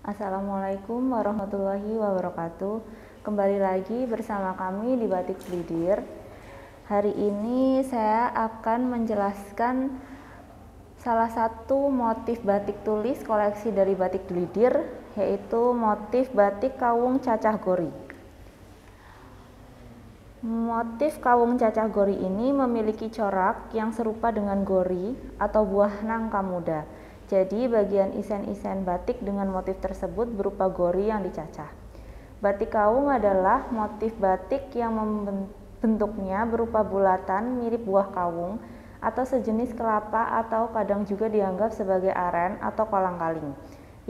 Assalamualaikum warahmatullahi wabarakatuh. Kembali lagi bersama kami di Batik Glidir. Hari ini saya akan menjelaskan salah satu motif batik tulis koleksi dari Batik Glidir, yaitu motif batik kawung cacah gori. Motif kawung cacah gori ini memiliki corak yang serupa dengan gori atau buah nangka muda. Jadi bagian isen-isen batik dengan motif tersebut berupa gori yang dicacah. Batik kawung adalah motif batik yang bentuknya berupa bulatan mirip buah kawung atau sejenis kelapa atau kadang juga dianggap sebagai aren atau kolang-kaling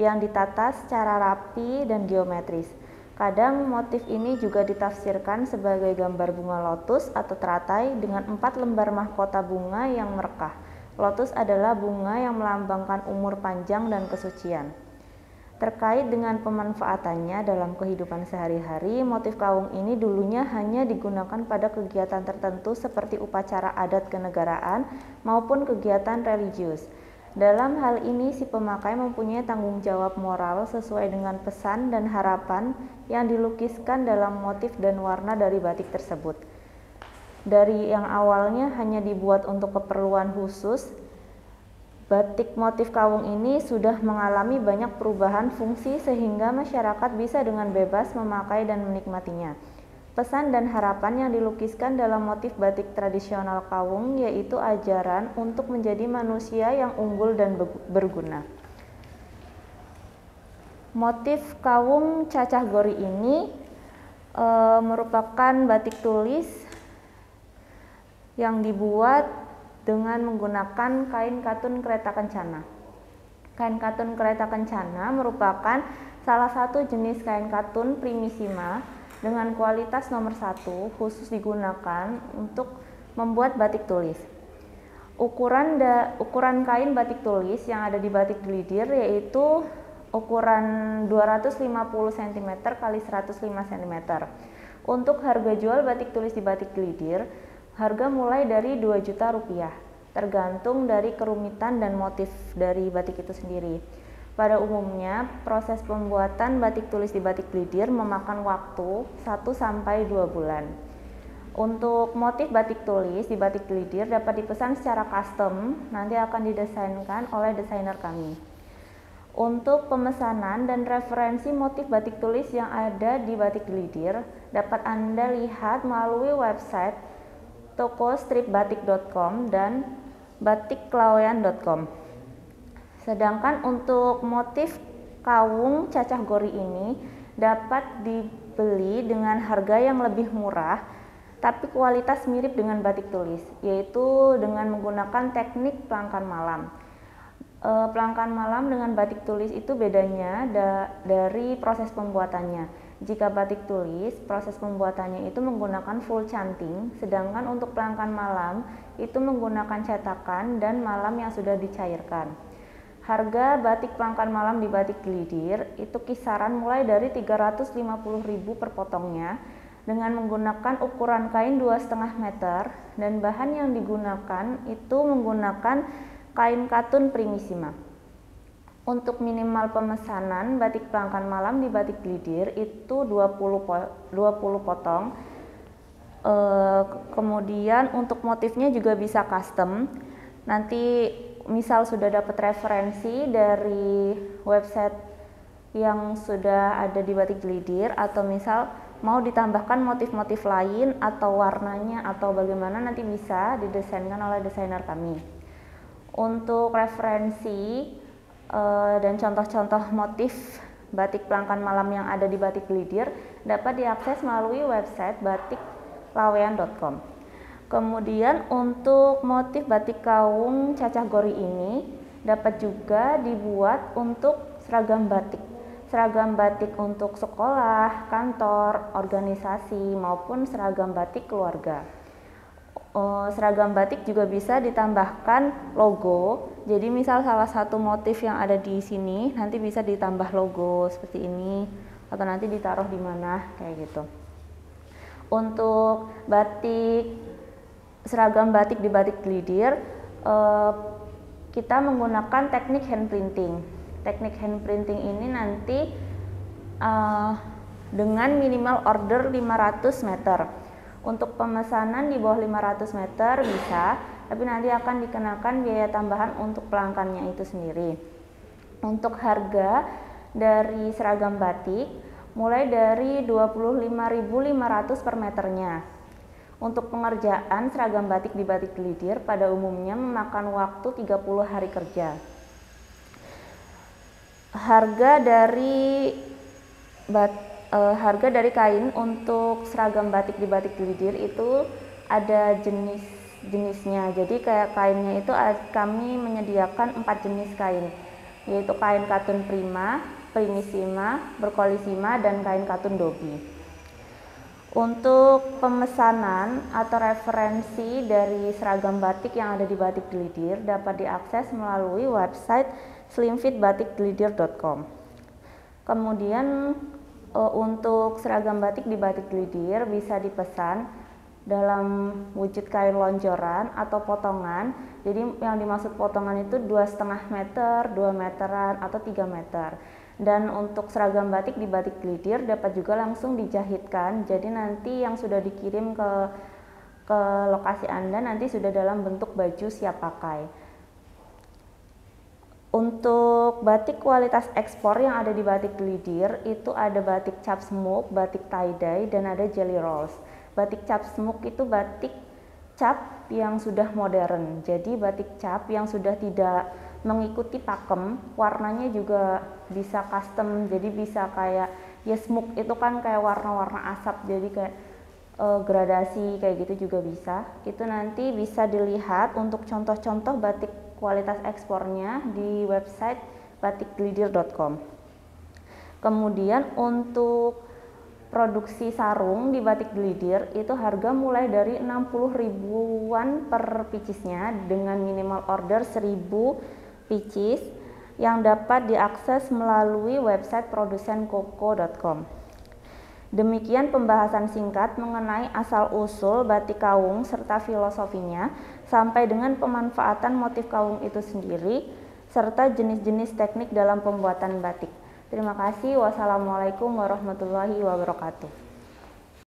yang ditata secara rapi dan geometris. Kadang motif ini juga ditafsirkan sebagai gambar bunga lotus atau teratai dengan 4 lembar mahkota bunga yang merekah. Lotus adalah bunga yang melambangkan umur panjang dan kesucian. Terkait dengan pemanfaatannya dalam kehidupan sehari-hari, motif kawung ini dulunya hanya digunakan pada kegiatan tertentu seperti upacara adat kenegaraan maupun kegiatan religius. Dalam hal ini, si pemakai mempunyai tanggung jawab moral sesuai dengan pesan dan harapan yang dilukiskan dalam motif dan warna dari batik tersebut. Dari yang awalnya hanya dibuat untuk keperluan khusus, batik motif kawung ini sudah mengalami banyak perubahan fungsi sehingga masyarakat bisa dengan bebas memakai dan menikmatinya. Pesan dan harapan yang dilukiskan dalam motif batik tradisional kawung yaitu ajaran untuk menjadi manusia yang unggul dan berguna. Motif kawung cacah gori ini merupakan batik tulis yang dibuat dengan menggunakan kain katun kereta kencana. Kain katun kereta kencana merupakan salah satu jenis kain katun primissima dengan kualitas nomor 1 khusus digunakan untuk membuat batik tulis. Ukuran kain batik tulis yang ada di Batik Glidir yaitu ukuran 250 cm x 105 cm. Untuk harga jual batik tulis di Batik Glidir, harga mulai dari 2 juta rupiah, tergantung dari kerumitan dan motif dari batik itu sendiri. Pada umumnya, proses pembuatan batik tulis di Batik Glidir memakan waktu 1-2 bulan. Untuk motif batik tulis di Batik Glidir dapat dipesan secara custom, nanti akan didesainkan oleh desainer kami. Untuk pemesanan dan referensi motif batik tulis yang ada di Batik Glidir dapat Anda lihat melalui website toko stripbatik.com dan batiklawean.com. Sedangkan untuk motif kawung cacah gori ini dapat dibeli dengan harga yang lebih murah tapi kualitas mirip dengan batik tulis, yaitu dengan menggunakan teknik pelangkan malam. Pelangkan malam dengan batik tulis itu bedanya dari proses pembuatannya. Jika batik tulis, proses pembuatannya itu menggunakan full canting, sedangkan untuk pelangkan malam itu menggunakan cetakan dan malam yang sudah dicairkan. Harga batik pelangkan malam di Batik Glidir itu kisaran mulai dari 350.000 per potongnya dengan menggunakan ukuran kain 2,5 meter dan bahan yang digunakan itu menggunakan kain katun primissima. Untuk minimal pemesanan batik pelangkan malam di Batik Glidir itu 20 potong. Kemudian untuk motifnya juga bisa custom. Nanti misal sudah dapat referensi dari website yang sudah ada di Batik Glidir atau misal mau ditambahkan motif-motif lain atau warnanya atau bagaimana nanti bisa didesainkan oleh desainer kami. Untuk referensi dan contoh-contoh motif batik pelangkan malam yang ada di Batik Glidir dapat diakses melalui website batiklawean.com. Kemudian untuk motif batik kawung cacah gori ini dapat juga dibuat untuk seragam batik. Seragam batik untuk sekolah, kantor, organisasi maupun seragam batik keluarga. Seragam batik juga bisa ditambahkan logo. Jadi misal salah satu motif yang ada di sini nanti bisa ditambah logo seperti ini atau nanti ditaruh di mana kayak gitu. Untuk seragam batik di Batik Glidir kita menggunakan teknik hand printing. teknik hand printing ini nanti dengan minimal order 500 meter. Untuk pemesanan di bawah 500 meter bisa, tapi nanti akan dikenakan biaya tambahan untuk pelanggannya itu sendiri. Untuk harga dari seragam batik mulai dari 25.500 per meternya. Untuk pengerjaan seragam batik di Batik Glidir pada umumnya memakan waktu 30 hari kerja. Harga dari kain untuk seragam batik di Batik Glidir itu ada jenisnya. Jadi kayak kainnya itu kami menyediakan 4 jenis kain, yaitu kain katun prima, primissima, berkolisima, dan kain katun dobi. Untuk pemesanan atau referensi dari seragam batik yang ada di Batik Glidir dapat diakses melalui website slimfitbatikglidir.com. Kemudian untuk seragam batik di Batik Glidir bisa dipesan dalam wujud kain lonjoran atau potongan. Jadi yang dimaksud potongan itu 2,5 meter, 2 meteran, atau 3 meter. Dan untuk seragam batik di Batik Glidir dapat juga langsung dijahitkan. Jadi nanti yang sudah dikirim ke lokasi Anda nanti sudah dalam bentuk baju siap pakai. Untuk batik kualitas ekspor yang ada di Batik Glidir itu ada batik cap smoke, batik tie-dye, dan ada jelly rolls. Batik cap smoke itu batik cap yang sudah modern. Jadi batik cap yang sudah tidak mengikuti pakem, warnanya juga bisa custom. Jadi bisa kayak ya smoke itu kan kayak warna-warna asap, jadi kayak gradasi kayak gitu juga bisa. Itu nanti bisa dilihat untuk contoh-contoh batik kualitas ekspornya di website batikglidir.com. Kemudian untuk produksi sarung di Batik Glidir itu harga mulai dari 60 ribuan per picisnya dengan minimal order 1000 picis yang dapat diakses melalui website produsenkoko.com. Demikian pembahasan singkat mengenai asal-usul batik kawung serta filosofinya sampai dengan pemanfaatan motif kawung itu sendiri serta jenis-jenis teknik dalam pembuatan batik. Terima kasih. Wassalamualaikum warahmatullahi wabarakatuh.